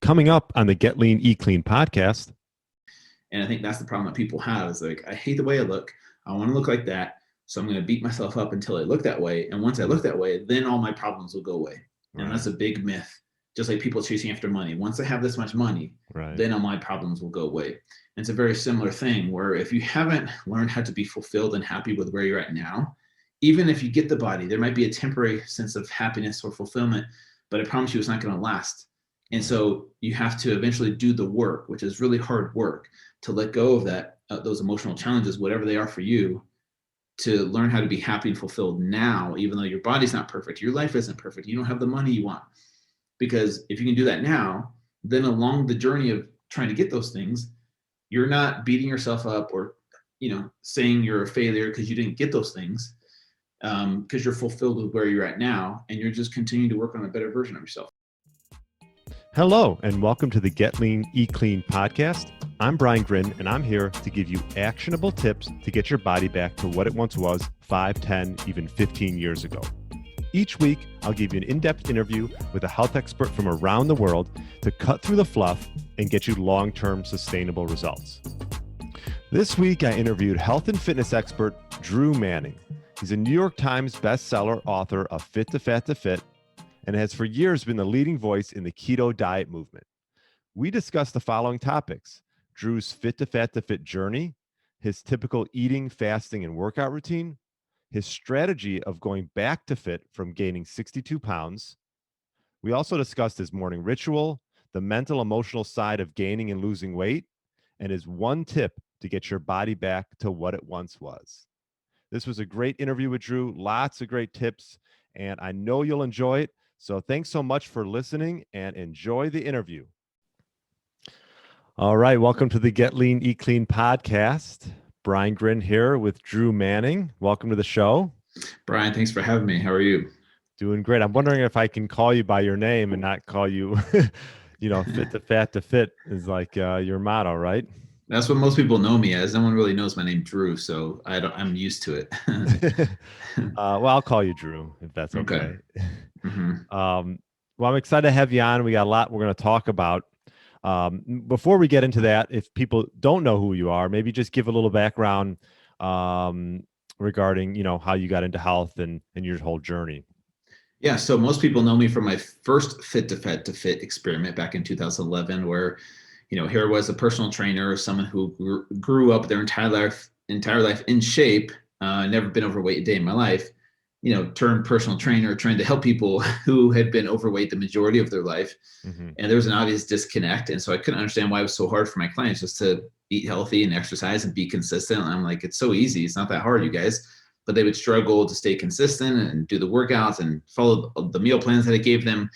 Coming up on the Get Lean, Eat Clean podcast. And I think that's the problem that people have is like, I hate the way I look. I want to look like that. So I'm going to beat myself up until I look that way. And once I look that way, then all my problems will go away. Right. And that's a big myth. Just like people chasing after money. Once I have this much money, then all my problems will go away. And it's a very similar thing where if you haven't learned how to be fulfilled and happy with where you're at now, even if you get the body, there might be a temporary sense of happiness or fulfillment, but I promise you it's not going to last. And so you have to eventually do the work, which is really hard work, to let go of that, those emotional challenges, whatever they are for you, to learn how to be happy and fulfilled now, even though your body's not perfect, your life isn't perfect, you don't have the money you want. Because if you can do that now, then along the journey of trying to get those things, you're not beating yourself up or, saying you're a failure because you didn't get those things, because you're fulfilled with where you're at now, and you're just continuing to work on a better version of yourself. Hello, and welcome to the Get Lean, Eat Clean podcast. I'm Brian Grin, and I'm here to give you actionable tips to get your body back to what it once was 5, 10, even 15 years ago. Each week, I'll give you an in-depth interview with a health expert from around the world to cut through the fluff and get you long-term sustainable results. This week, I interviewed health and fitness expert Drew Manning. He's a New York Times bestseller author of Fit2Fat2Fit and has for years been the leading voice in the keto diet movement. We discussed the following topics: Drew's Fit2Fat2Fit journey, his typical eating, fasting, and workout routine, his strategy of going back to fit from gaining 62 pounds. We also discussed his morning ritual, the mental, emotional side of gaining and losing weight, and his one tip to get your body back to what it once was. This was a great interview with Drew, lots of great tips, and I know you'll enjoy it. So thanks so much for listening and enjoy the interview. All right, welcome to the Get Lean, Eat Clean podcast. Brian Grin here with Drew Manning. Welcome to the show. Brian, thanks for having me. How are you? Doing great. I'm wondering if I can call you by your name and not call you, Fit2Fat2Fit is like your motto, right? That's what most people know me as. No one really knows my name, Drew, so I'm used to it. Well, I'll call you Drew if that's okay. Mm-hmm. Well, I'm excited to have you on. We got a lot we're going to talk about. Before we get into that, if people don't know who you are, maybe just give a little background regarding, how you got into health and your whole journey. Yeah, so most people know me from my first Fit2Fat2Fit experiment back in 2011, where, here I was a personal trainer, someone who grew up their entire life in shape, never been overweight a day in my life, turned personal trainer, trying to help people who had been overweight the majority of their life. Mm-hmm. And there was an obvious disconnect. And so I couldn't understand why it was so hard for my clients just to eat healthy and exercise and be consistent. And I'm like, it's so easy. It's not that hard, you guys. But they would struggle to stay consistent and do the workouts and follow the meal plans that I gave them.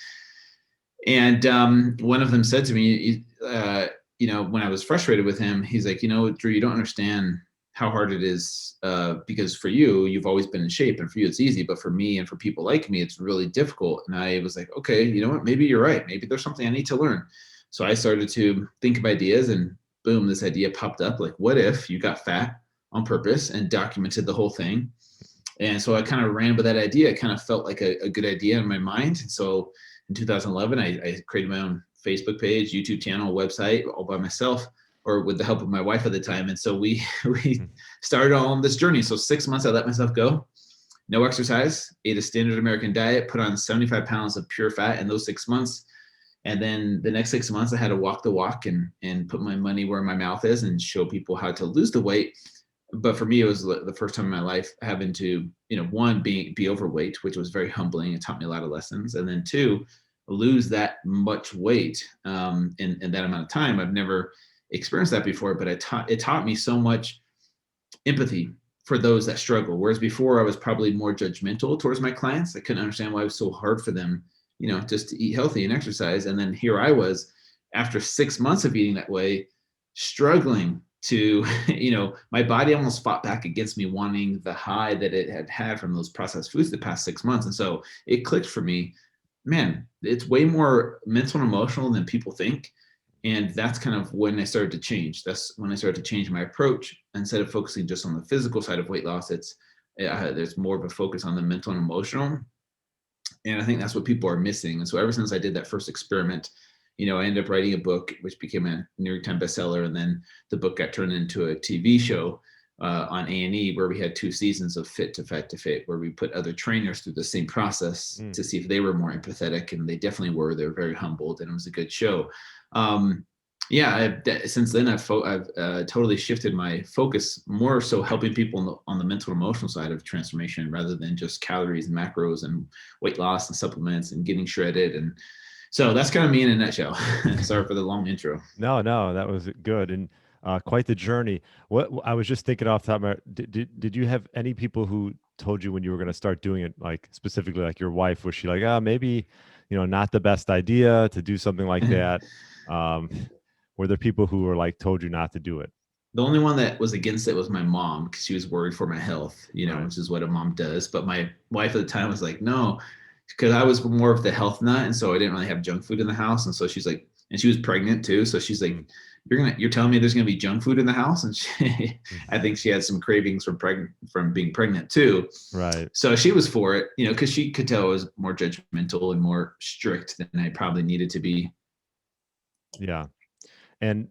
And one of them said to me, when I was frustrated with him, he's like, Drew, you don't understand how hard it is, because for you, you've always been in shape, and for you, it's easy. But for me and for people like me, it's really difficult. And I was like, okay, you know what? Maybe you're right. Maybe there's something I need to learn. So I started to think of ideas, and boom, this idea popped up. Like, what if you got fat on purpose and documented the whole thing? And so I kind of ran with that idea. It kind of felt like a good idea in my mind. So in 2011, I created my own Facebook page, YouTube channel, website, all by myself, or with the help of my wife at the time. And so we started on this journey. So 6 months, I let myself go. No exercise, ate a standard American diet, put on 75 pounds of pure fat in those 6 months. And then the next 6 months, I had to walk the walk and put my money where my mouth is and show people how to lose the weight. But for me, it was the first time in my life having to, one, be overweight, which was very humbling. It taught me a lot of lessons. And then two, lose that much weight in that amount of time. I've never experienced that before, but it taught me so much empathy for those that struggle. Whereas before, I was probably more judgmental towards my clients. I couldn't understand why it was so hard for them, just to eat healthy and exercise. And then here I was, after 6 months of eating that way, struggling to, my body almost fought back against me, wanting the high that it had from those processed foods the past 6 months. And so it clicked for me, man, it's way more mental and emotional than people think. And that's kind of when I started to change. That's when I started to change my approach. Instead of focusing just on the physical side of weight loss, there's more of a focus on the mental and emotional. And I think that's what people are missing. And so ever since I did that first experiment, I ended up writing a book, which became a New York Times bestseller. And then the book got turned into a TV show on A&E, where we had 2 seasons of Fit2Fat2Fit, where we put other trainers through the same process to see if they were more empathetic. And they definitely were. They were very humbled, and it was a good show. Since then I've totally shifted my focus, more so helping people on the mental and emotional side of transformation, rather than just calories and macros and weight loss and supplements and getting shredded. And so that's kind of me in a nutshell. Sorry for the long intro. No, that was good, and quite the journey. What I was just thinking off the top of my, did you have any people who told you when you were going to start doing it, like specifically like your wife? Was she like, maybe, not the best idea to do something like that? Were there people who were like told you not to do it? The only one that was against it was my mom, because she was worried for my health, Right. which is what a mom does. But my wife at the time was like, no, because I was more of the health nut, and so I didn't really have junk food in the house. And so she's like, and she was pregnant too, so she's like, you're telling me there's gonna be junk food in the house? And I think she had some cravings from being pregnant too. Right. So she was for it, because she could tell I was more judgmental and more strict than I probably needed to be. Yeah. And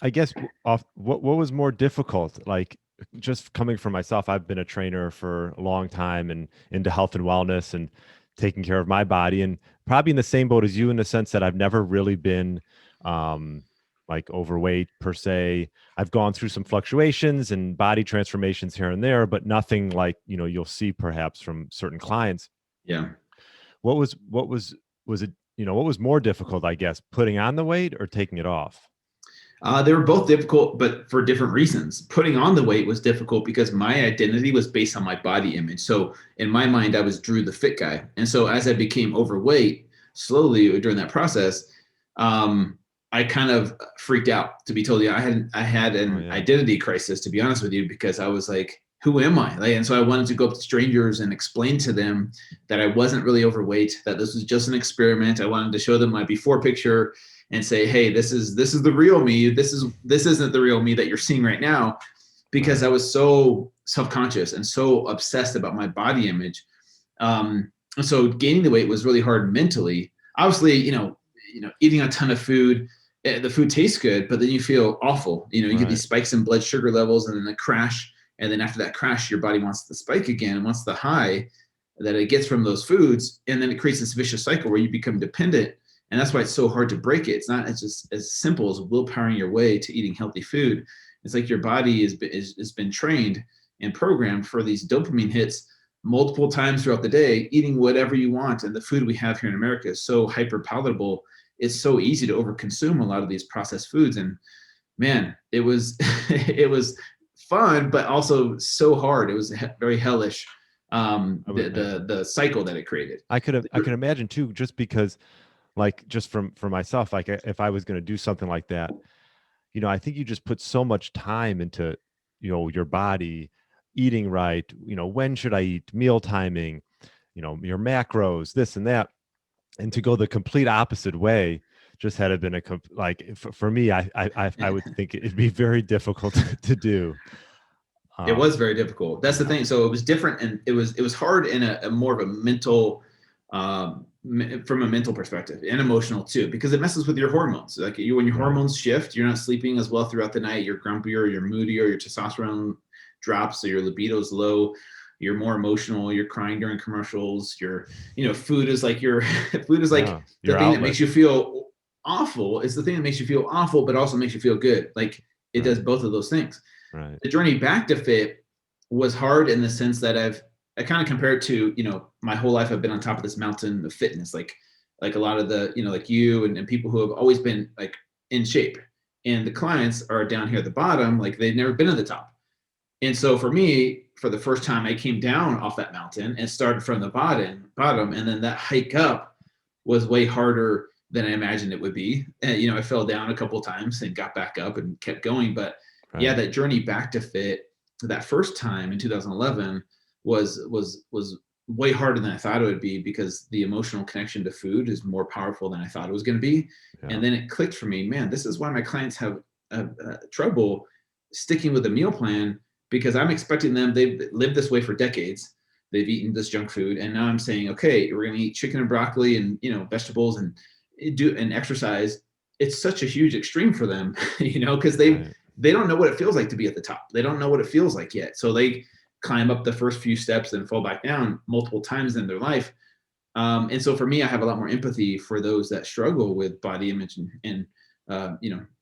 I guess what was more difficult, like just coming from myself, I've been a trainer for a long time and into health and wellness and taking care of my body, and probably in the same boat as you, in the sense that I've never really been like overweight per se. I've gone through some fluctuations and body transformations here and there, but nothing like, you'll see perhaps from certain clients. Yeah. Was it, what was more difficult, I guess, putting on the weight or taking it off? They were both difficult, but for different reasons. Putting on the weight was difficult because my identity was based on my body image. So in my mind, I was Drew the fit guy. And so as I became overweight slowly during that process, I kind of freaked out, to be totally. I had an identity crisis, to be honest with you, because I was like, who am I? And so I wanted to go up to strangers and explain to them that I wasn't really overweight, that this was just an experiment. I wanted to show them my before picture and say, hey, this is the real me. This isn't the real me that you're seeing right now, because I was so self-conscious and so obsessed about my body image. And so gaining the weight was really hard mentally. Obviously, eating a ton of food, the food tastes good, but then you feel awful. You get these spikes in blood sugar levels and then a crash. And then after that crash, your body wants the spike again and wants the high that it gets from those foods. And then it creates this vicious cycle where you become dependent. And that's why it's so hard to break it. It's not just as simple as willpowering your way to eating healthy food. It's like your body has been trained and programmed for these dopamine hits multiple times throughout the day, eating whatever you want. And the food we have here in America is so hyper palatable. It's so easy to overconsume a lot of these processed foods. And man, it was it was fun, but also so hard. It was very hellish. The cycle that it created. I can imagine too, just because, like, just for myself, like if I was going to do something like that, I think you just put so much time into, your body, eating right, when should I eat, meal timing, your macros, this and that. And to go the complete opposite way just had it been for me, I would think it'd be very difficult to do. It was very difficult. That's the thing. So it was different, and it was hard in a more of a mental, from a mental perspective, and emotional too, because it messes with your hormones. Like when your hormones shift, you're not sleeping as well throughout the night. You're grumpier, you're moodier, your testosterone drops, so your libido's low. You're more emotional. You're crying during commercials. Food is like the thing that makes you feel awful. It's the thing that makes you feel awful, but also makes you feel good. Like it does both of those things. Right. The journey back to fit was hard in the sense that I kind of compare it to, my whole life I've been on top of this mountain of fitness, like a lot of the, like you and people who have always been like in shape, and the clients are down here at the bottom, like they've never been at the top. And so for me, for the first time, I came down off that mountain and started from the bottom, and then that hike up was way harder than I imagined it would be. And, I fell down a couple of times and got back up and kept going. But yeah, that journey back to fit, that first time in 2011 was way harder than I thought it would be, because the emotional connection to food is more powerful than I thought it was going to be. Yeah. And then it clicked for me, man, this is why my clients have trouble sticking with the meal plan, because I'm expecting them, they've lived this way for decades. They've eaten this junk food. And now I'm saying, okay, we're going to eat chicken and broccoli and, vegetables. And do and exercise, it's such a huge extreme for them, because Right. they don't know what it feels like to be at the top. They don't know what it feels like yet. So they climb up the first few steps and fall back down multiple times in their life. And so for me, I have a lot more empathy for those that struggle with body image and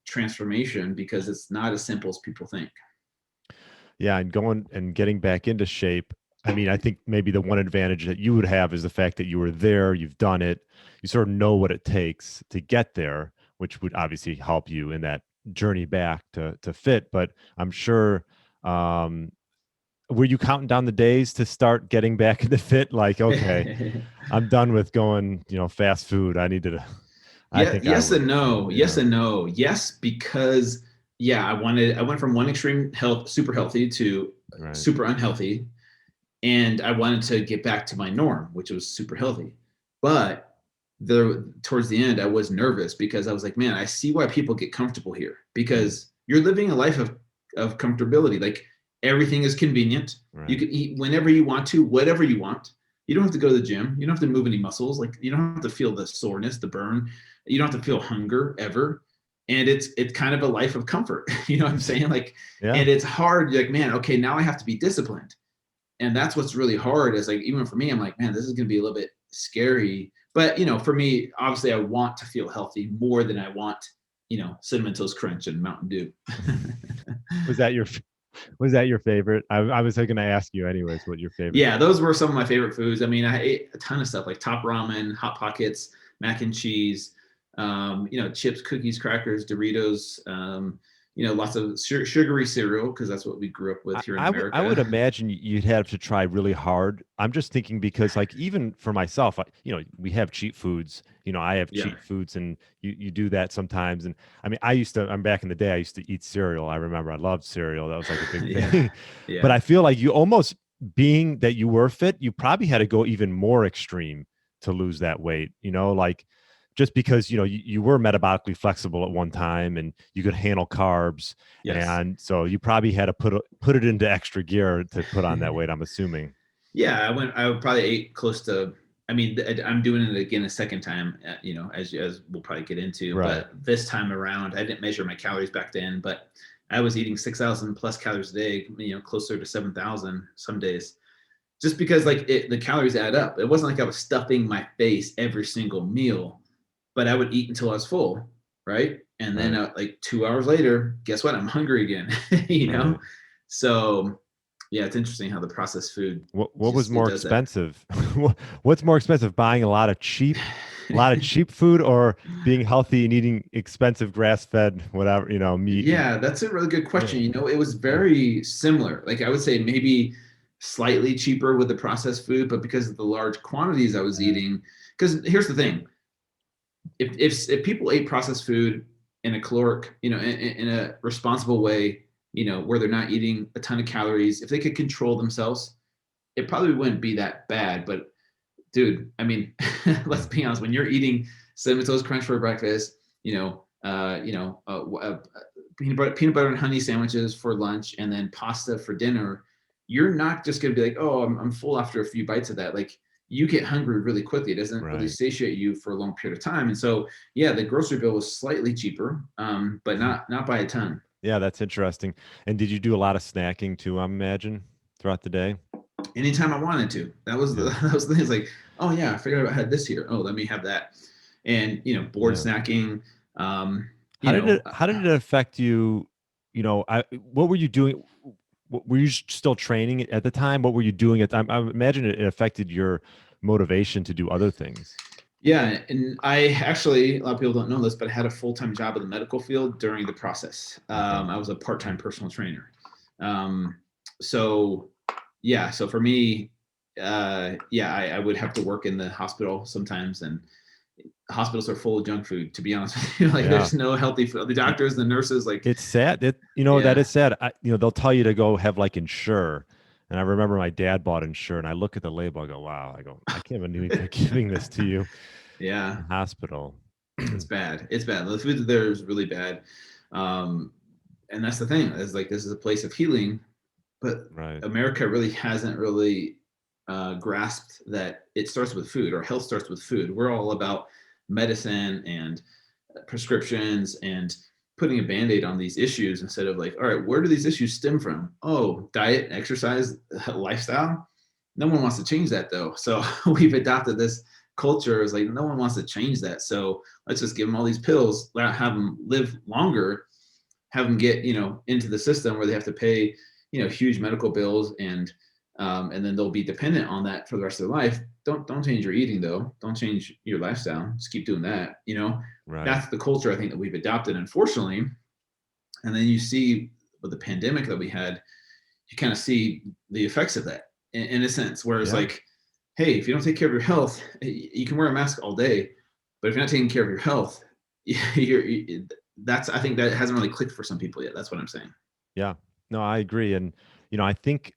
transformation, because it's not as simple as people think. Yeah, and going and getting back into shape. I mean, I think maybe the one advantage that you would have is the fact that you were there, you've done it, you sort of know what it takes to get there, which would obviously help you in that journey back to fit. But I'm sure, um, were you counting down the days to start getting back into fit? Like, okay, I'm done with going, fast food. I needed to, I Yeah, think I yes would. and no. Yes Yeah, and no. Yes, because I went from one extreme health, super healthy, to right. super unhealthy, and I wanted to get back to my norm, which was super healthy. But towards the end, I was nervous, because I was like, man, I see why people get comfortable here, Mm, because you're living a life of comfortability. Like, everything is convenient. You right. can eat whenever you want to, whatever you want. You don't have to go to the gym. You don't have to move any muscles. Like, you don't have to feel the soreness, the burn. You don't have to feel hunger ever. And it's kind of a life of comfort. You know what I'm saying? Like, Yeah. and it's hard. You're like, man, okay, now I have to be disciplined. And that's what's really hard, is like, even for me, I'm like, man, this is going to be a little bit scary. But for me, obviously, I want to feel healthy more than I want Cinnamon Toast Crunch and Mountain Dew. Was that your was that your favorite? I was going to ask you anyways what your favorite. Yeah, those were some of my favorite foods. I mean, I ate a ton of stuff, like Top Ramen, Hot Pockets, mac and cheese, chips, cookies, crackers, Doritos, lots of sugary cereal, because that's what we grew up with here in I would America. imagine you'd have to try really hard. I'm just thinking because, like, even for myself, we have cheat foods. I have Yeah. cheat foods, and you do that sometimes. And I mean, I'm back in the day, I used to eat cereal. I remember I loved cereal. That was like a big Yeah. thing. But Yeah. I feel like you almost, being that you were fit, you probably had to go even more extreme to lose that weight. Like, just because you were metabolically flexible at one time and you could handle carbs, Yes. and so you probably had to put it into extra gear to put on that weight, I'm assuming. Yeah, I would probably ate close to. I mean, I'm doing it again a second time. As we'll probably get into, Right. but this time around, I didn't measure my calories back then, but I was eating 6,000 plus calories a day. Closer to 7,000 some days, just because the calories add up. It wasn't like I was stuffing my face every single meal, but I would eat until I was full, right? And then Right. like 2 hours later, guess what? I'm hungry again. you know, Right. so yeah, it's interesting how the processed food What was just it more does that. expensive? What's more expensive, buying a lot of cheap food, or being healthy and eating expensive grass-fed, whatever, meat and Yeah, that's a really good yeah. question. It was very similar. Like, I would say maybe slightly cheaper with the processed food, but because of the large quantities I was Right. eating, because here's the thing. If people ate processed food in a caloric, in a responsible way, where they're not eating a ton of calories, if they could control themselves, it probably wouldn't be that bad. But dude, I mean, let's be honest. When you're eating cinnamon toast crunch for breakfast, peanut butter and honey sandwiches for lunch, and then pasta for dinner, you're not just going to be like, oh, I'm full after a few bites of that. Like, you get hungry really quickly. It doesn't really Right. satiate you for a long period of time. And so, yeah, the grocery bill was slightly cheaper, but not by a ton. Yeah, that's interesting. And did you do a lot of snacking too, I imagine, throughout the day? Anytime I wanted to. That was the Yeah. that was the thing. It's like, oh yeah, I figured out I had this here. Oh, let me have that. And board Yeah. snacking. You know, How did it affect you? What were you doing? Were you still training at the time? What were you doing at the time? I imagine it affected your motivation to do other things. yeah, and I actually, a lot of people don't know this, but I had a full-time job in the medical field during the process. Okay. I was a part-time personal trainer. Um, so yeah, so for me, yeah, I would have to work in the hospital sometimes, and hospitals are full of junk food, to be honest with you. Like, Yeah. there's no healthy food. The Y- doctors, the nurses, like, It's sad that, that yeah, is sad. They'll tell you to go have like Ensure. And I remember my dad bought Ensure, and I look at the label, I go, wow, I can't believe they're giving this to you in yeah, the hospital. it's bad. It's bad. The food there is really bad. Um, and that's the thing, is like, this is a place of healing, but Right. America really hasn't really grasped that it starts with food, or health starts with food. We're all about medicine and prescriptions and putting a Band-Aid on these issues instead of like, all right, where do these issues stem from? Oh, diet, exercise, lifestyle. No one wants to change that though. So we've adopted this culture. Is like, no one wants to change that. So let's just give them all these pills, have them live longer, have them get, into the system where they have to pay, huge medical bills, and then they'll be dependent on that for the rest of their life. Don't change your eating though. Don't change your lifestyle. Just keep doing that. Right. That's the culture I think that we've adopted, unfortunately. And then you see with the pandemic that we had, you kind of see the effects of that in a sense, where it's like, hey, if you don't take care of your health, you can wear a mask all day, but if you're not taking care of your health, I think that hasn't really clicked for some people yet. That's what I'm saying. Yeah, no, I agree. And, I think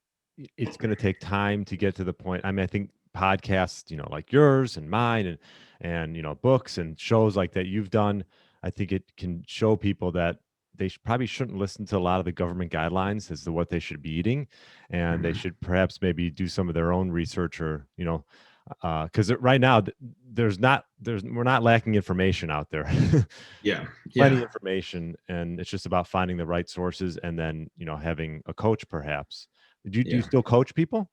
it's going to take time to get to the point. I mean, I think podcasts, like yours and mine and books and shows like that you've done, I think it can show people that they probably shouldn't listen to a lot of the government guidelines as to what they should be eating. And they should perhaps maybe do some of their own research, or, because right now we're not lacking information out there. Plenty of information, and it's just about finding the right sources, and then having a coach perhaps. Do you still coach people?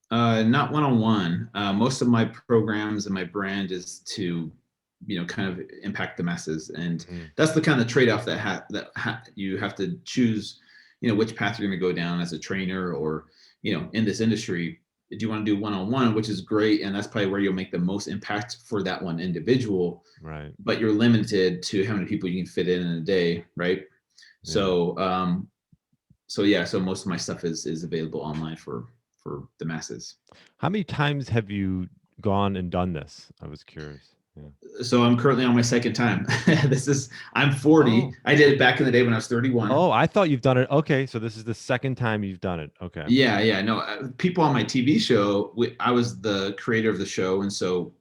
Not one-on-one. Most of my programs and my brand is to kind of impact the masses, and that's the kind of trade-off that you have to choose, which path you're going to go down as a trainer, or in this industry. Do you want to do one-on-one, which is great, and that's probably where you'll make the most impact for that one individual, right? But you're limited to how many people you can fit in a day, right? So most of my stuff is available online for the masses. How many times have you gone and done this? I was curious. So I'm currently on my second time. I'm 40. Oh. I did it back in the day when I was 31. Oh, I thought you've done it. Okay. So this is the second time you've done it. Okay. Yeah. No, people on my TV show, I was the creator of the show. And so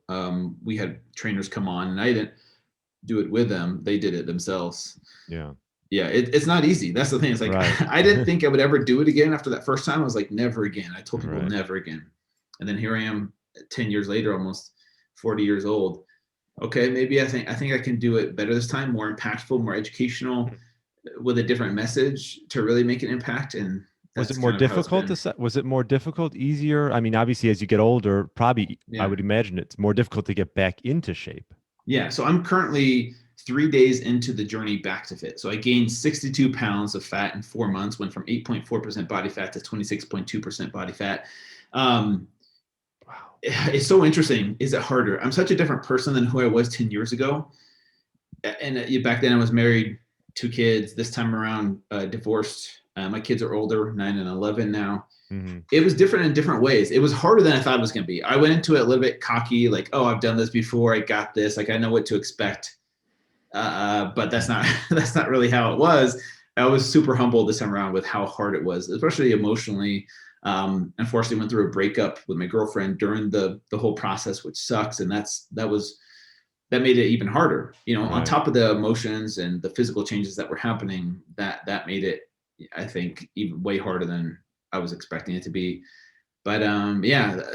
we had trainers come on, and I didn't do it with them. They did it themselves. Yeah. Yeah. It's not easy. That's the thing. It's like, right. I didn't think I would ever do it again after that first time. I was like, never again. I told people never again. And then here I am 10 years later, almost 40 years old. Okay, maybe I think I can do it better this time, more impactful, more educational, with a different message to really make an impact. And was it more difficult was it more difficult, easier? I mean, obviously as you get older, probably I would imagine it's more difficult to get back into shape. Yeah. So I'm currently 3 days into the journey back to fit. So I gained 62 pounds of fat in 4 months, went from 8.4% body fat to 26.2% body fat. It's so interesting. Is it harder? I'm such a different person than who I was 10 years ago. And back then I was married, 2 kids. This time around, divorced. My kids are older, 9 and 11 now. Mm-hmm. It was different in different ways. It was harder than I thought it was going to be. I went into it a little bit cocky, like, oh, I've done this before. I got this. Like, I know what to expect. But that's not really how it was. I was super humbled this time around with how hard it was, especially emotionally. Unfortunately went through a breakup with my girlfriend during the whole process, which sucks. And that made it even harder, on top of the emotions and the physical changes that were happening, that made it, I think, even way harder than I was expecting it to be. But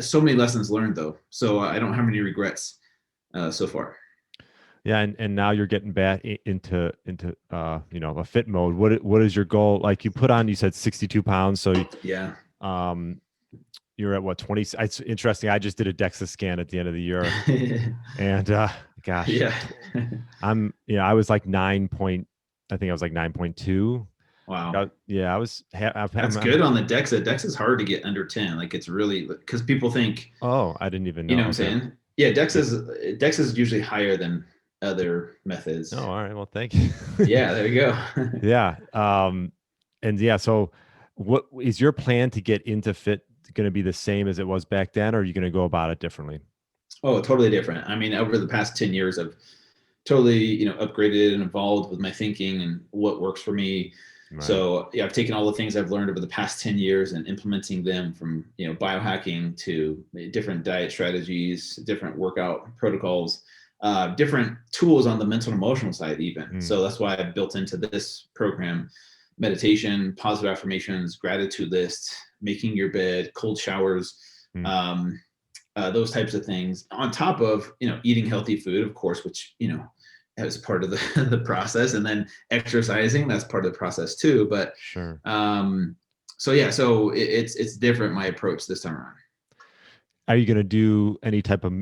so many lessons learned though. So I don't have any regrets so far. Yeah. And now you're getting back into a fit mode. What is your goal? Like you said 62 pounds. So yeah. You're at what, 20? It's interesting. I just did a DEXA scan at the end of the year, and gosh, I was like 9.2. Wow. I was. That's good on the DEXA. DEXA is hard to get under 10. Like it's really, because people think. Oh, I didn't even know. You know what I'm saying? Yeah, DEXA is usually higher than other methods. Oh, all right. Well, thank you. Yeah, there you go. Yeah. So what is your plan to get into fit going to be the same as it was back then, or are you going to go about it differently? Oh, totally different. I mean, over the past 10 years, I've totally, upgraded and evolved with my thinking and what works for me. Right. So I've taken all the things I've learned over the past 10 years and implementing them from, biohacking to different diet strategies, different workout protocols, different tools on the mental and emotional side even. So that's why I built into this program meditation, positive affirmations, gratitude lists, making your bed, cold showers, those types of things on top of, eating healthy food, of course, which, as part of the, the process, and then exercising, that's part of the process too. But Sure. so yeah, so it's different, my approach this time around. Are you going to do any type of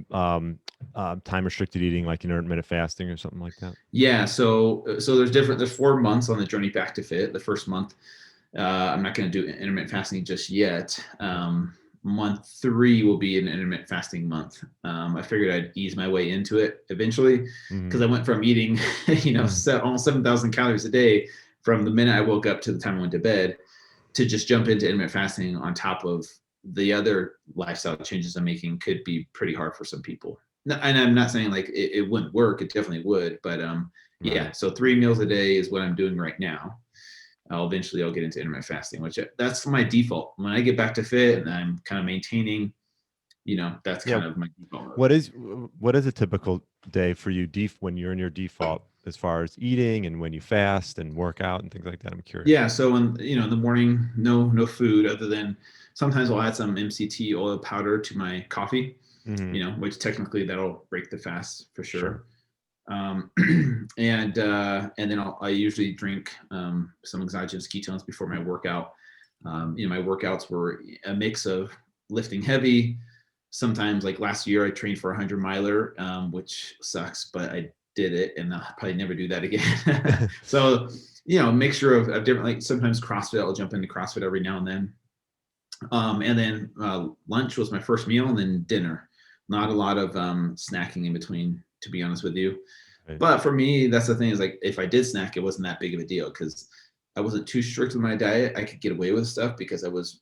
time restricted eating, like intermittent fasting or something like that? Yeah, so there's 4 months on the journey back to fit. The first month, I'm not going to do intermittent fasting just yet. Month 3 will be an intermittent fasting month. I figured I'd ease my way into it eventually, because I went from eating, almost 7,000 calories a day from the minute I woke up to the time I went to bed, to just jump into intermittent fasting on top of the other lifestyle changes I'm making could be pretty hard for some people. And I'm not saying like it wouldn't work. It definitely would. But yeah, so 3 meals a day is what I'm doing right now. I'll get into intermittent fasting, which that's my default. When I get back to fit and I'm kind of maintaining, that's kind of my default. What is a typical day for you when you're in your default, as far as eating and when you fast and work out and things like that? I'm curious. Yeah. So in the morning, no food other than sometimes I'll add some MCT oil powder to my coffee, which technically that'll break the fast for sure. And then I usually drink some exogenous ketones before my workout. My workouts were a mix of lifting heavy. Sometimes, like last year, I trained for a 100-miler, which sucks, but I did it, and I'll probably never do that again. So, a mixture of different, like sometimes CrossFit. I'll jump into CrossFit every now and then. And then lunch was my first meal, and then dinner. Not a lot of snacking in between, to be honest with you. Right. But for me, that's the thing, is like if I did snack, it wasn't that big of a deal because I wasn't too strict with my diet. I could get away with stuff because I was,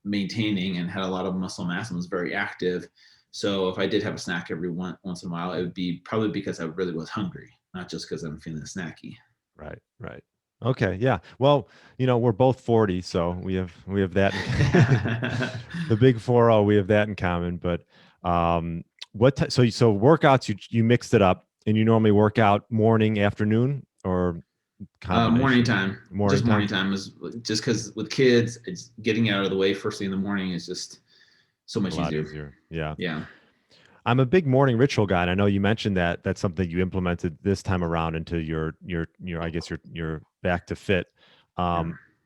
maintaining and had a lot of muscle mass and was very active. So if I did have a snack every once in a while, it would be probably because I really was hungry, not just because I'm feeling snacky. Right. Okay. Yeah. Well, we're both 40, so we have that. The big 40, we have that in common. But so workouts, you mixed it up, and you normally work out morning, afternoon, or morning time. Morning time is just because with kids, it's getting out of the way first thing in the morning is just so much easier. Yeah. I'm a big morning ritual guy, and I know you mentioned that that's something you implemented this time around into your I guess your back to fit.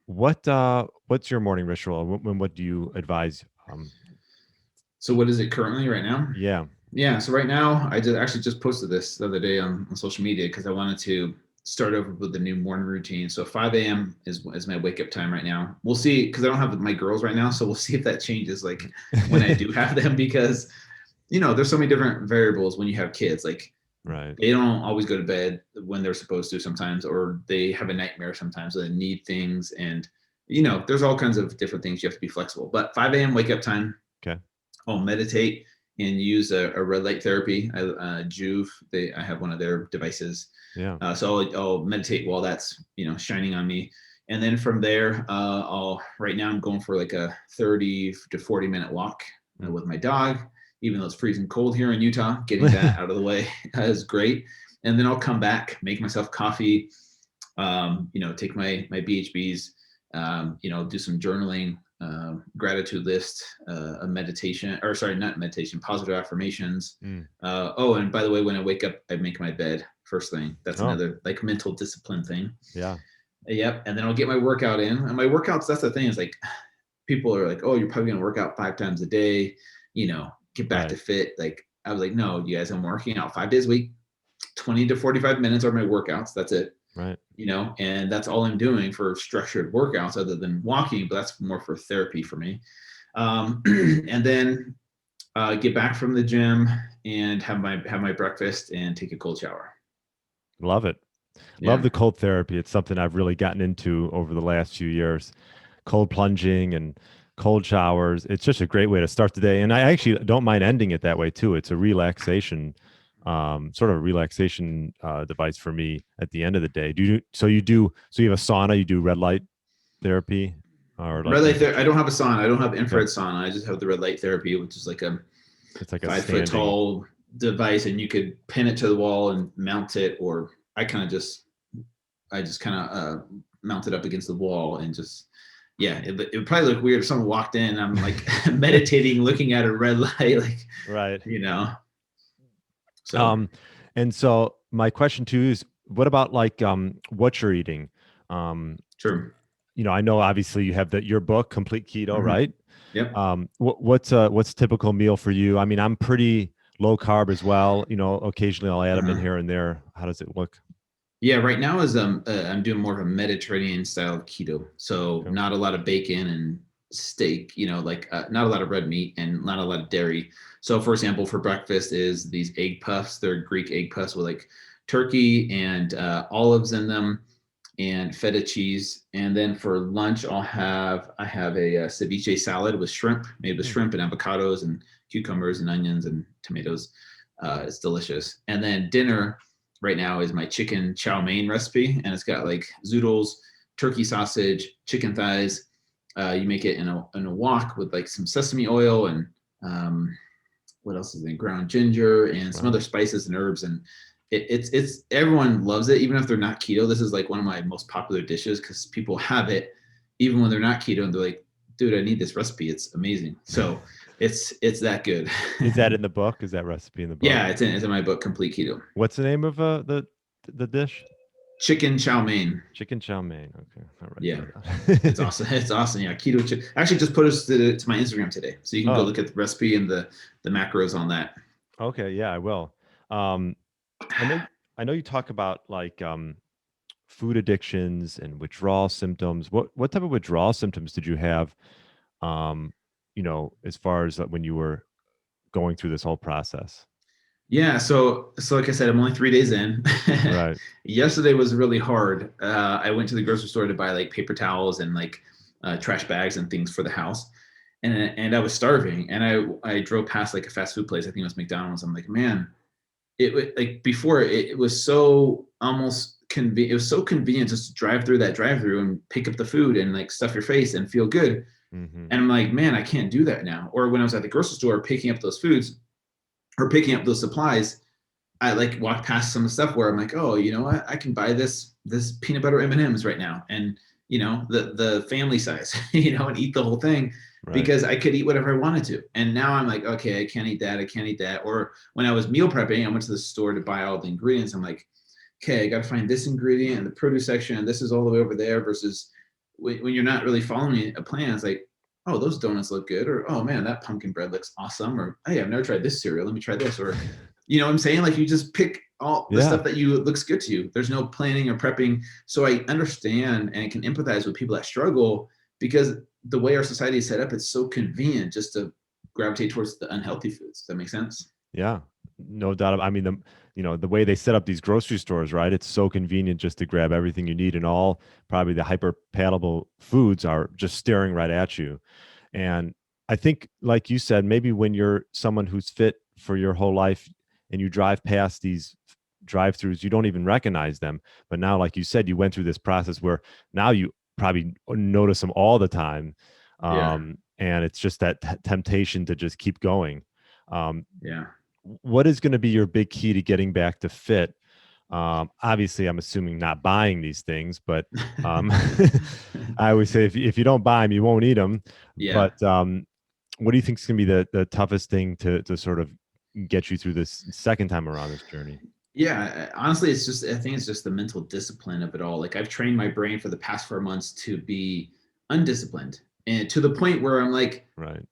What's your morning ritual? What do you advise? So what is it currently right now? Yeah. So right now, I just posted this the other day on social media because I wanted to start over with the new morning routine. So 5 a.m. is my wake up time right now. We'll see, because I don't have my girls right now, so we'll see if that changes like when I do have them, because there's so many different variables when you have kids. Like, right, they don't always go to bed when they're supposed to sometimes, or they have a nightmare sometimes, so they need things, and there's all kinds of different things. You have to be flexible. But 5 a.m. wake up time. Okay. I'll meditate and use a red light therapy. Juve, I have one of their devices. Yeah. So I'll meditate while that's shining on me, and then from there, right now I'm going for like a 30 to 40-minute walk with my dog. Even though it's freezing cold here in Utah, getting that out of the way is great. And then I'll come back, make myself coffee, take my BHBs, do some journaling, gratitude list, a meditation, or sorry, not meditation, positive affirmations. And by the way, when I wake up, I make my bed first thing. That's another like mental discipline thing. Yeah. Yep. And then I'll get my workout in. And my workouts, that's the thing, is like, people are like, oh, you're probably going to work out 5 times a day, get back to fit. Like, I was like, no, you guys, I'm working out 5 days a week, 20 to 45 minutes are my workouts. That's it. Right. And that's all I'm doing for structured workouts other than walking, but that's more for therapy for me. And then get back from the gym and have my breakfast and take a cold shower. Love it. Love the cold therapy. It's something I've really gotten into over the last few years. Cold plunging and cold showers. It's just a great way to start the day. And I actually don't mind ending it that way too. It's a relaxation, sort of a relaxation device for me at the end of the day. So you have a sauna, you do red light therapy? Or like red light therapy. I don't have a sauna. I don't have infrared sauna. I just have the red light therapy, which is like it's like a 5-foot tall device, and you could pin it to the wall and mount it, or I just kind of mount it up against the wall and just Yeah, it would probably look weird if someone walked in and I'm like meditating, looking at a red light, like, Right. you know. So Um, and so my question to you is, what about like what you're eating? Um, true. I know obviously you have your book, Complete Keto, Hmm. right? Yep. What's a typical meal for you? I mean, I'm pretty low carb as well. Occasionally I'll add them in Uh-huh. here and there. How does it look? Yeah, right now is I'm doing more of a Mediterranean style of keto. So Okay. not a lot of bacon and steak, like not a lot of red meat and not a lot of dairy. So for example, for breakfast is these egg puffs. They're Greek egg puffs with like turkey and olives in them and feta cheese. And then for lunch, I have a ceviche salad with shrimp, made with Hmm. shrimp and avocados and cucumbers and onions and tomatoes. It's delicious. And then dinner right now is my chicken chow mein recipe, and it's got like zoodles, turkey sausage, chicken thighs. You make it in a wok with like some sesame oil and what else is in ground ginger and some Wow. other spices and herbs, and it's everyone loves it even if they're not keto. This is like one of my most popular dishes because people have it even when they're not keto and they're like, dude, I need this recipe, it's amazing. So it's that good. Is that in the book? Is that recipe in the book? Yeah, it's in my book, Complete Keto. What's the name of the dish? Chicken chow mein. Chicken chow mein. Okay, I'll write Yeah, that it's down. awesome. It's awesome. Yeah, keto. Actually, just put us to my Instagram today, so you can go Oh, look at the recipe and the macros on that. okay. Yeah, I will. Um, I know. I know you talk about like food addictions and withdrawal symptoms. What type of withdrawal symptoms did you have? Um, as far as when you were going through this whole process. Yeah, so like I said, I'm only 3 days in. Right. Yesterday was really hard. I went to the grocery store to buy like paper towels and like trash bags and things for the house, and I was starving. And I drove past like a fast food place. I think it was McDonald's. I'm like, man, like before it was so almost convenient. It was so convenient just to drive through that drive-through and pick up the food and like stuff your face and feel good. Hmm. And I'm like, man, I can't do that now. Or when I was at the grocery store picking up those foods or picking up those supplies, I like walked past some stuff where I'm like, oh, you know what? I can buy this peanut butter M&Ms right now, and the family size, and eat the whole thing Right. because I could eat whatever I wanted to. And now I'm like, okay, I can't eat that. I can't eat that. Or when I was meal prepping, I went to the store to buy all the ingredients. I'm like, okay, I got to find this ingredient in the produce section, and this is all the way over there. Versus when you're not really following a plan, it's like, oh, those donuts look good, or oh man, that pumpkin bread looks awesome, or hey, I've never tried this cereal. Let me try this, or you know what I'm saying? Like you just pick all the Yeah. stuff that you looks good to you. There's no planning or prepping. So I understand and can empathize with people that struggle because the way our society is set up, it's so convenient just to gravitate towards the unhealthy foods. Does that make sense? Yeah. No doubt. I mean, the way they set up these grocery stores, right? It's so convenient just to grab everything you need, and all probably the hyper palatable foods are just staring right at you. And I think, like you said, maybe when you're someone who's fit for your whole life and you drive past these drive-throughs, you don't even recognize them. But now, like you said, you went through this process where now you probably notice them all the time. Yeah. And it's just that temptation to just keep going. Um, Yeah. what is going to be your big key to getting back to fit? Obviously, I'm assuming not buying these things, but um, I always say if you don't buy them, you won't eat them. Yeah. But what do you think is going to be the toughest thing to sort of get you through this second time around this journey? Yeah, honestly, I think it's just the mental discipline of it all. Like I've trained my brain for the past 4 months to be undisciplined and to the point where I'm like, Right.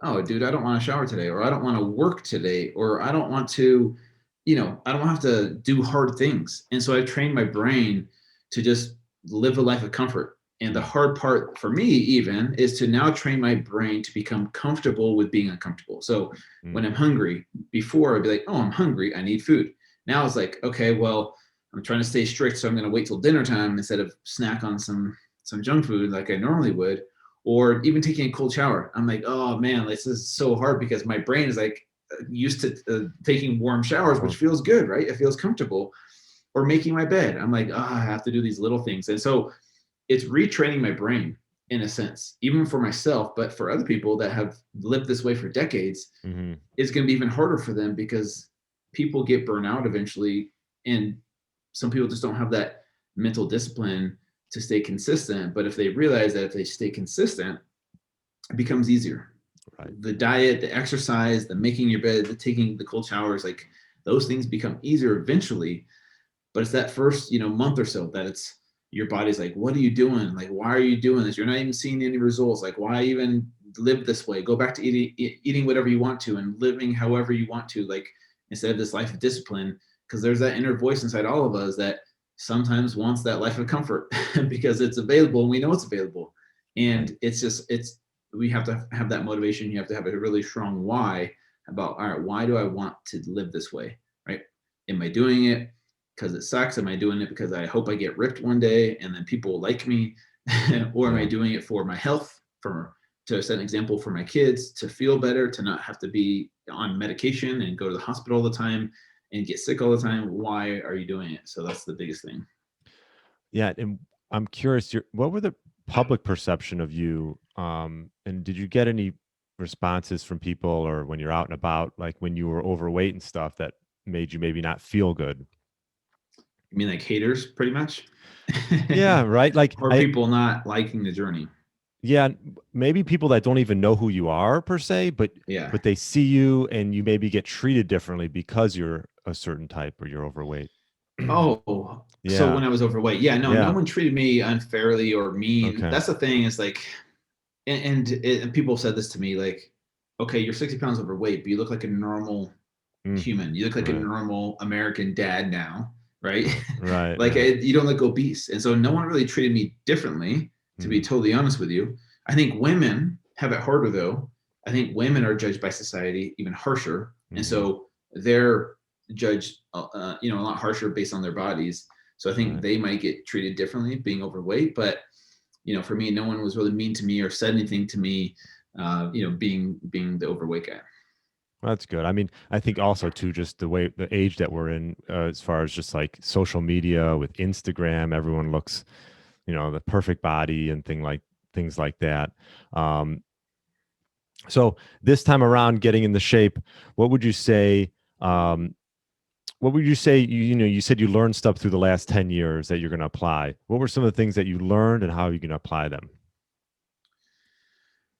oh, dude, I don't want to shower today, or I don't want to work today, or I don't want to, I don't have to do hard things. And so I've trained my brain to just live a life of comfort. And the Mm, hard part for me, even, is to now train my brain to become comfortable with being uncomfortable. So when I'm mm, hungry, before I'd be like, oh, I'm hungry, I need food. Now it's like, okay, well, I'm trying to stay strict, so I'm going to wait till dinner time instead of snack on some junk food like I normally would, or even taking a cold shower. I'm like, oh man, this is so hard because my brain is like used to taking warm showers, which well, feels good, right? It feels comfortable. Or making my bed. I'm like, oh, I have to do these little things. And so it's retraining my brain in a sense, even for myself, but for other people that have lived this way for decades, mhm. it's going to be even harder for them because people get burnt out eventually. And some people just don't have that mental discipline to stay consistent. But if they realize that if they stay consistent, it becomes easier. Right. The diet, the exercise, the making your bed, the taking the cold showers, like those things become easier eventually. But it's that first, month or so that it's your body's like, what are you doing? Like, why are you doing this? You're not even seeing any results. Like, why even live this way? Go back to eating whatever you want to and living however you want to, like, instead of this life of discipline. Because there's that inner voice inside all of us that sometimes wants that life of comfort because it's available and we know it's available. And we have to have that motivation. You have to have a really strong why about, all right, why do I want to live this way? Right? Am I doing it because it sucks? Am I doing it because I hope I get ripped one day and then people will like me? Or am I doing it for my health, to set an example for my kids, to feel better, to not have to be on medication and go to the hospital all the time and get sick all the time? Why are you doing it? So that's the biggest thing. Yeah. And I'm curious, what were the public perception of you? And did you get any responses from people, or when you're out and about, like when you were overweight and stuff, that made you maybe not feel good? You mean like haters, pretty much? Yeah, right. Like Or people not liking the journey? yeah, maybe people that don't even know who you are per se, but Yeah. they see you and you maybe get treated differently because you're a certain type or you're overweight. Oh, so Yeah. when I was overweight, yeah, no Yeah. one treated me unfairly or mean. Okay. That's the thing, is like, and people said this to me, like, okay, you're 60 pounds overweight, but you look like a normal Mm, human. You look like a right. normal American dad now, right? Right. Like, Right. you don't look obese. And so no one really treated me differently, to be Mm, totally honest with you. I think women have it harder though. I think women are judged by society even harsher. And mm-hmm. so they're judged, a lot harsher based on their bodies. So I think Right. they might get treated differently being overweight. But, for me, no one was really mean to me or said anything to me, being the overweight guy. Well, that's good. I mean, I think also too, just the age that we're in, as far as just like social media with Instagram, everyone looks, the perfect body and things like that. Um, so this time around, getting in the shape, what would you say? Um, what would you say? You said you learned stuff through the last 10 years that you're going to apply. What were some of the things that you learned, and how are you going to apply them?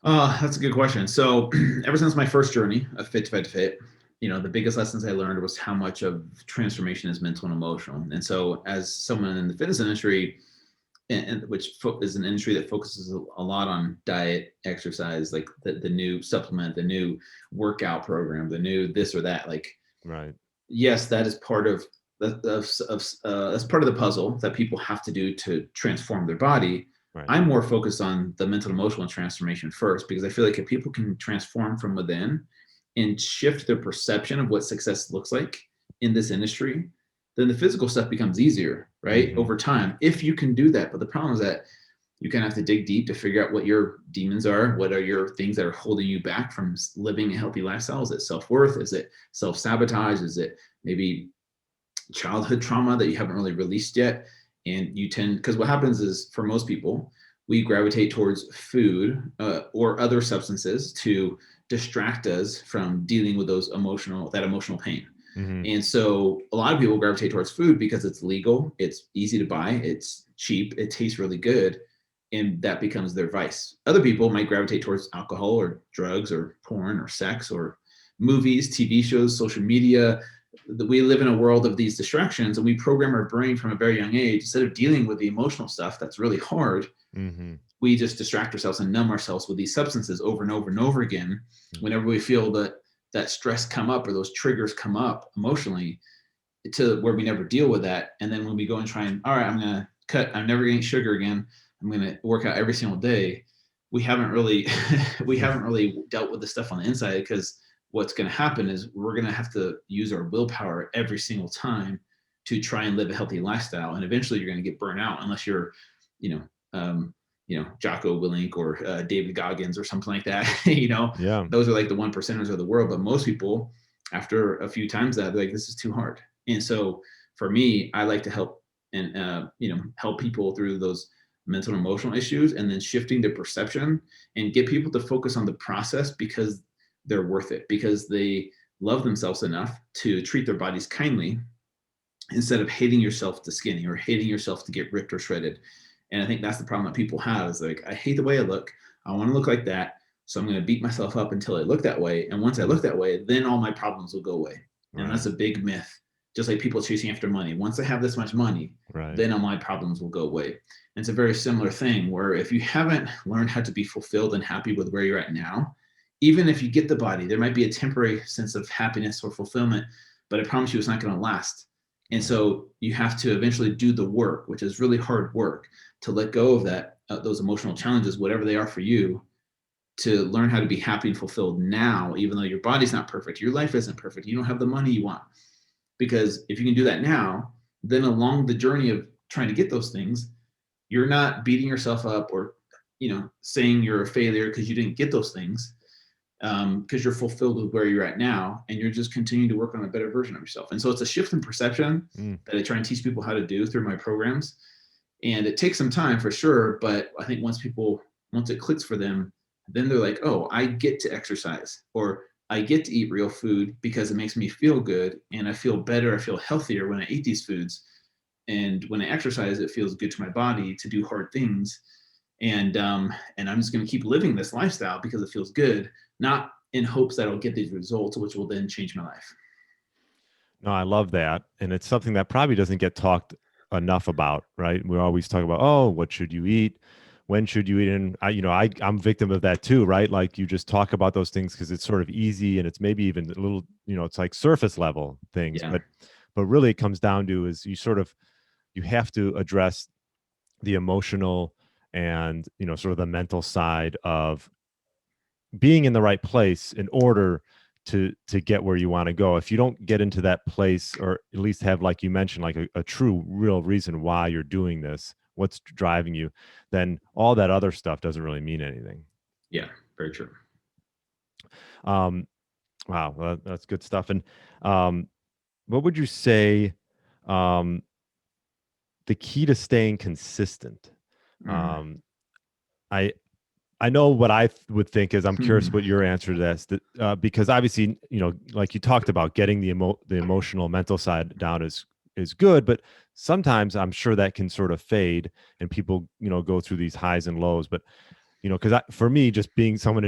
That's a good question. So ever since my first journey of Fit2Fat2Fit, the biggest lessons I learned was how much of transformation is mental and emotional. And so as someone in the fitness industry, and which is an industry that focuses a lot on diet, exercise, like the new supplement, the new workout program, the new this or that, like, Right. yes, that is part of that's part of the puzzle that people have to do to transform their body. Right. I'm more focused on the mental emotional transformation first, because I feel like if people can transform from within and shift their perception of what success looks like in this industry, then the physical stuff becomes easier, right? Mm-hmm. Over time, if you can do that. But the problem is that you kind of have to dig deep to figure out what your demons are. What are your things that are holding you back from living a healthy lifestyle? Is it self-worth? Is it self-sabotage? Is it maybe childhood trauma that you haven't really released yet? And you tend, because what happens is, for most people, we gravitate towards food or other substances to distract us from dealing with that emotional pain. Mm-hmm. And so a lot of people gravitate towards food because it's legal, it's easy to buy, it's cheap, it tastes really good, and that becomes their vice. Other people might gravitate towards alcohol or drugs or porn or sex or movies, TV shows, social media. We live in a world of these distractions, and we program our brain from a very young age, instead of dealing with the emotional stuff that's really hard, Mm-hmm. we just distract ourselves and numb ourselves with these substances over and over and over again. Whenever we feel that stress come up or those triggers come up emotionally, to where we never deal with that. And then when we go and try and, all right, I'm never gonna eat sugar again, I'm gonna work out every single day, we haven't really dealt with the stuff on the inside. Because what's going to happen is we're going to have to use our willpower every single time to try and live a healthy lifestyle, and eventually you're going to get burnt out, unless you're, you know, Jocko Willink or David Goggins or something like that. Yeah. Those are like the 1%ers of the world. But most people, after a few times, that they're like, this is too hard. And so for me, I like to help and help people through those mental and emotional issues, and then shifting their perception and get people to focus on the process, because they're worth it, because they love themselves enough to treat their bodies kindly, instead of hating yourself to skinny or hating yourself to get ripped or shredded. And I think that's the problem that people have is like, I hate the way I look. I want to look like that. So I'm going to beat myself up until I look that way. And once I look that way, then all my problems will go away. And that's Right. a big myth. Just like people chasing after money. Once I have this much money, Right. then all my problems will go away. And it's a very similar thing where if you haven't learned how to be fulfilled and happy with where you're at now, even if you get the body, there might be a temporary sense of happiness or fulfillment, but I promise you it's not going to last. And Right. so you have to eventually do the work, which is really hard work, to let go of that, those emotional challenges, whatever they are for you, to learn how to be happy and fulfilled now, even though your body's not perfect, your life isn't perfect, you don't have the money you want. Because if you can do that now, then along the journey of trying to get those things, you're not beating yourself up or, saying you're a failure because you didn't get those things, because you're fulfilled with where you're at now, and you're just continuing to work on a better version of yourself. And so it's a shift in perception Mm. that I try and teach people how to do through my programs. And it takes some time for sure, but I think once it clicks for them, then they're like, oh, I get to exercise, or I get to eat real food because it makes me feel good and I feel better, I feel healthier when I eat these foods. And when I exercise, it feels good to my body to do hard things. And I'm just going to keep living this lifestyle because it feels good, not in hopes that I'll get these results, which will then change my life. No, I love that. And it's something that probably doesn't get talked enough about, right? We always talk about, oh, what should you eat? When should you eat? And I'm a victim of that too, right? Like you just talk about those things because it's sort of easy and it's maybe even a little, it's like surface level things. Yeah. But really it comes down to is you have to address the emotional and, sort of the mental side of being in the right place in order to get where you want to go. If you don't get into that place, or at least have, like you mentioned, like a true real reason why you're doing this, what's driving you, then all that other stuff doesn't really mean anything. Yeah. Very true. um wow, well, that's good stuff. And um what would you say um the key to staying consistent? Mm. um I I know what would think is, I'm curious what your answer to this, because obviously, like you talked about, getting the emotional, mental side down is good, but sometimes I'm sure that can sort of fade, and people, go through these highs and lows. But because for me, just being someone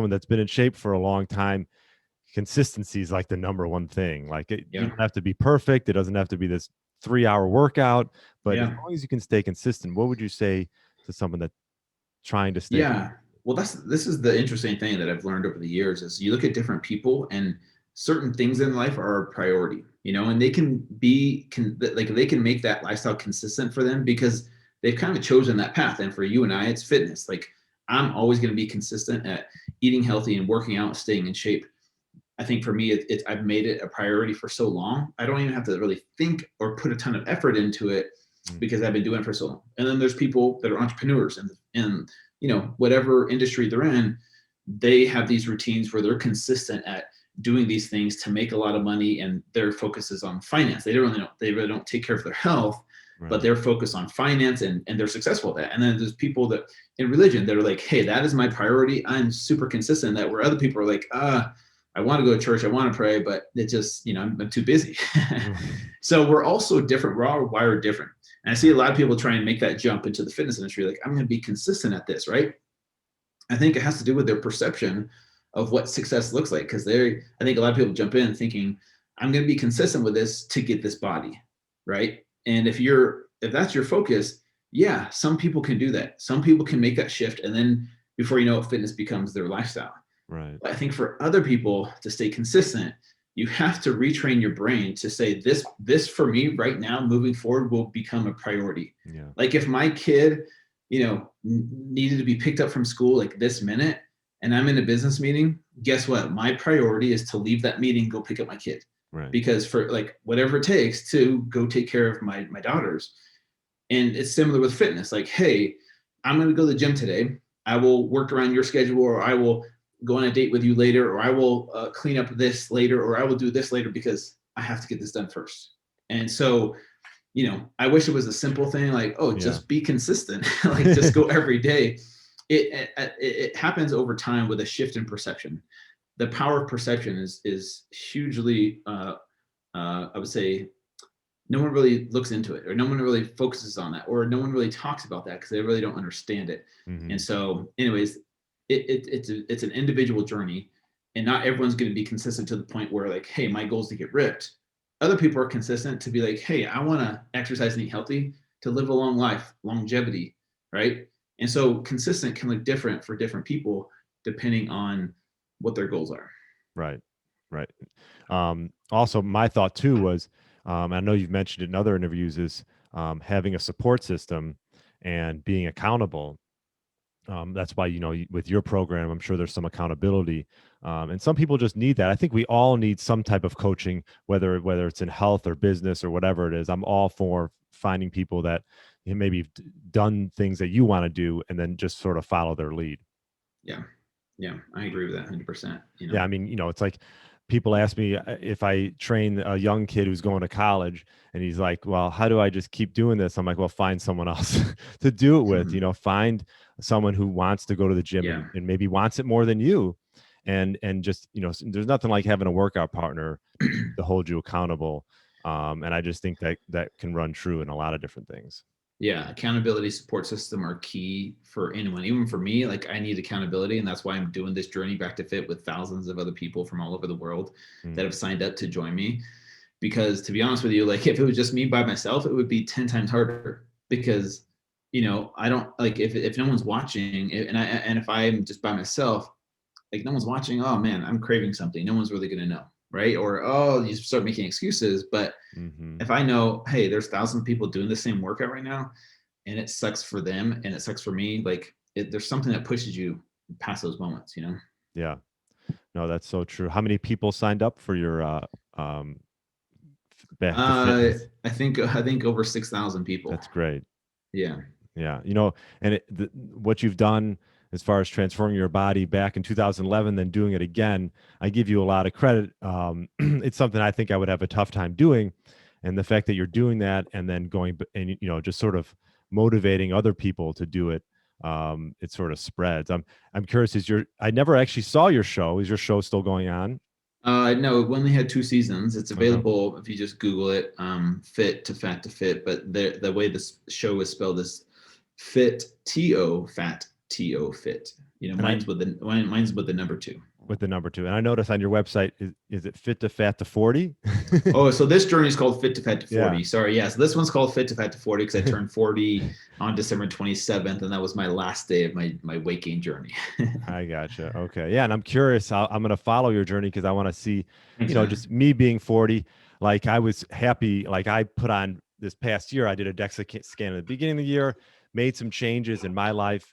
that's been in shape for a long time, consistency is like the number one thing. Like you Yeah. don't have to be perfect. It doesn't have to be this 3-hour workout, but as Yeah. long as you can stay consistent, what would you say to someone that's trying to stay? Yeah. Well, this is the interesting thing that I've learned over the years is you look at different people and certain things in life are a priority, and they they can make that lifestyle consistent for them because they've kind of chosen that path. And for you and I, it's fitness. Like I'm always going to be consistent at eating healthy and working out, and staying in shape. I think for me, I've made it a priority for so long. I don't even have to really think or put a ton of effort into it Mm. because I've been doing it for so long. And then there's people that are entrepreneurs and whatever industry they're in, they have these routines where they're consistent at doing these things to make a lot of money, and their focus is on finance. They really don't take care of their health, but Right. they're focused on finance, and they're successful at that. And then there's people that in religion that are like, hey, that is my priority. I'm super consistent at that, where other people are like, I want to go to church, I want to pray, but it just, I'm too busy. So we're also different. We're all wired different. And I see a lot of people try and make that jump into the fitness industry. Like, I'm going to be consistent at this, right? I think it has to do with their perception of what success looks like. I think a lot of people jump in thinking, I'm going to be consistent with this to get this body, right? And if that's your focus, yeah, some people can do that. Some people can make that shift. And then before you know it, fitness becomes their lifestyle. Right. But I think for other people to stay consistent, you have to retrain your brain to say this for me right now moving forward will become a priority. Yeah. Like if my kid, needed to be picked up from school like this minute, and I'm in a business meeting, guess what? My priority is to leave that meeting, go pick up my kid. Right. Because for like whatever it takes to go take care of my daughters. And it's similar with fitness. Like, hey, I'm going to go to the gym today. I will work around your schedule, or I will go on a date with you later, or I will clean up this later, or I will do this later because I have to get this done first. And so, I wish it was a simple thing like, oh, Yeah. just be consistent, like just go every day. It happens over time with a shift in perception. The power of perception is hugely, I would say, no one really looks into it, or no one really focuses on that, or no one really talks about that because they really don't understand it. Mm-hmm. And so, anyways, it's an individual journey, and not everyone's going to be consistent to the point where like, hey, my goal is to get ripped. Other people are consistent to be like, hey, I want to exercise and eat healthy to live a long life, longevity, right? And so consistent can look different for different people depending on what their goals are. Right. Right. Also, my thought too was, I know you've mentioned it in other interviews, is having a support system and being accountable. That's why, with your program, I'm sure there's some accountability. And some people just need that. I think we all need some type of coaching, whether it's in health or business or whatever it is. I'm all for finding people that maybe have done things that you want to do and then just sort of follow their lead. Yeah. Yeah. I agree with that 100%. Yeah, I mean, it's like people ask me if I train a young kid who's going to college and he's like, well, how do I just keep doing this? I'm like, well, find someone else to do it with, find someone who wants to go to the gym Yeah. and maybe wants it more than you. And just, there's nothing like having a workout partner to hold you accountable. And I just think that can run true in a lot of different things. Yeah, accountability, support system are key for anyone. Even for me, like I need accountability, and that's why I'm doing this journey back to fit with thousands of other people from all over the world that have signed up to join me. Because to be honest with you, like if it was just me by myself, it would be 10 times harder because I don't like if no one's watching and if I'm just by myself, like no one's watching, oh man, I'm craving something. No one's really gonna know, right? Or oh, you start making excuses. But if I know, hey, there's thousands of people doing the same workout right now, and it sucks for them and it sucks for me, like there's something that pushes you past those moments, Yeah, no, that's so true. How many people signed up for your back to fitness? I think over 6,000 people. That's great. Yeah. Yeah. And what you've done as far as transforming your body back in 2011, then doing it again, I give you a lot of credit. It's something I think I would have a tough time doing. And the fact that you're doing that and then going and, just sort of motivating other people to do it, it sort of spreads. I'm curious, I never actually saw your show. Is your show still going on? No, we only had 2 seasons. It's available if you just Google it, Fit2Fat2Fit. But the way this show is spelled is Fit2Fat2Fit. Mine's with the number 2. With the number 2. And I noticed on your website, is it Fit to Fat to 40? Oh, so this journey is called Fit to Fat to 40. Yeah. Sorry. Yeah. So this one's called Fit to Fat to 40 because I turned 40 on December 27th. And that was my last day of my weight gain journey. I gotcha. Okay. Yeah. And I'm curious, I'm going to follow your journey because I want to see, just me being 40. Like I was happy. Like I put on this past year, I did a DEXA scan at the beginning of the year, made some changes in my life.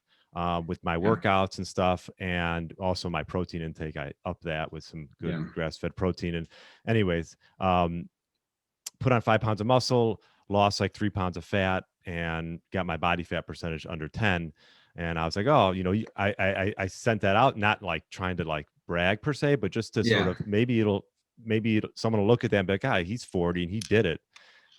With my workouts and stuff, and also my protein intake, I upped that with some good grass-fed protein. And anyways, put on 5 pounds of muscle, lost like 3 pounds of fat, and got my body fat percentage under 10. And I was like, oh, I sent that out, not like trying to like brag per se, but just to sort of maybe someone will look at that and be like, ah, he's 40 and he did it.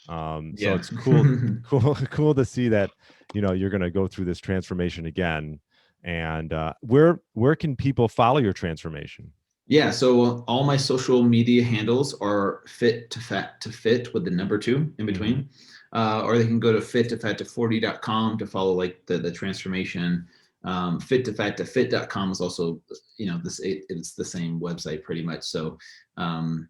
So it's cool to see that, you're going to go through this transformation again. And where can people follow your transformation? Yeah. So all my social media handles are Fit2Fat2Fit with the number 2 in between. Or they can go to Fit2Fat240.com to follow like the transformation. Fit2Fat2Fit.com is also, it's the same website pretty much. So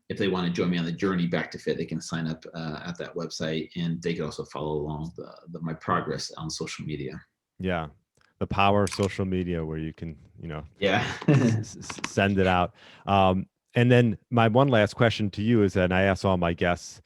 if they want to join me on the journey back to fit, they can sign up at that website, and they can also follow along my progress on social media. Yeah. The power of social media where you can, send it out. And then my one last question to you is that, and I ask all my guests,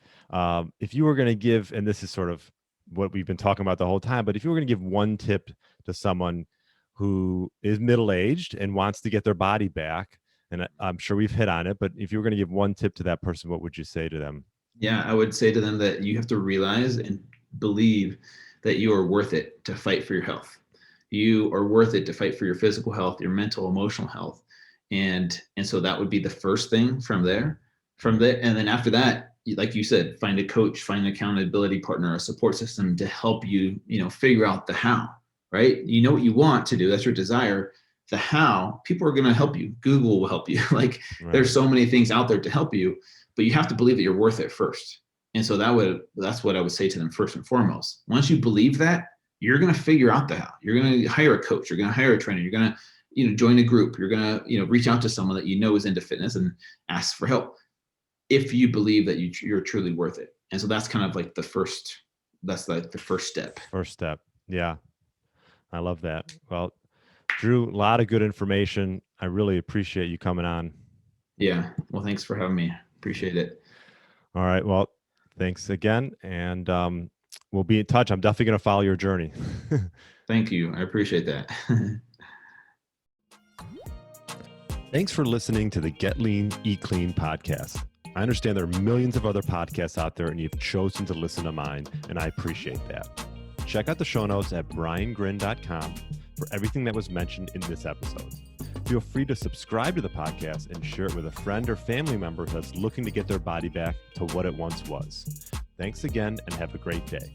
if you were going to give, and this is sort of what we've been talking about the whole time, but if you were going to give one tip to someone who is middle-aged and wants to get their body back, and I'm sure we've hit on it, but if you were going to give one tip to that person, what would you say to them? Yeah, I would say to them that you have to realize and believe that you are worth it to fight for your health. You are worth it to fight for your physical health, your mental, emotional health. And so that would be the first thing from there. And then after that, like you said, find a coach, find an accountability partner, a support system to help you, figure out the how, right? You know what you want to do. That's your desire. The how, people are going to help you. Google will help you. There's so many things out there to help you, but you have to believe that you're worth it first. And so that's what I would say to them first and foremost. Once you believe that, you're going to figure out the how. You're going to hire a coach. You're going to hire a trainer. You're going to, join a group. You're going to, reach out to someone that is into fitness and ask for help if you believe that you're truly worth it. And so that's kind of like the first step. First step. Yeah. I love that. Well, Drew, a lot of good information. I really appreciate you coming on. Yeah. Well, thanks for having me. Appreciate it. All right. Well, thanks again. And we'll be in touch. I'm definitely going to follow your journey. Thank you. I appreciate that. Thanks for listening to the Get Lean, Eat Clean podcast. I understand there are millions of other podcasts out there and you've chosen to listen to mine, and I appreciate that. Check out the show notes at briangrin.com for everything that was mentioned in this episode. Feel free to subscribe to the podcast and share it with a friend or family member that's looking to get their body back to what it once was. Thanks again and have a great day.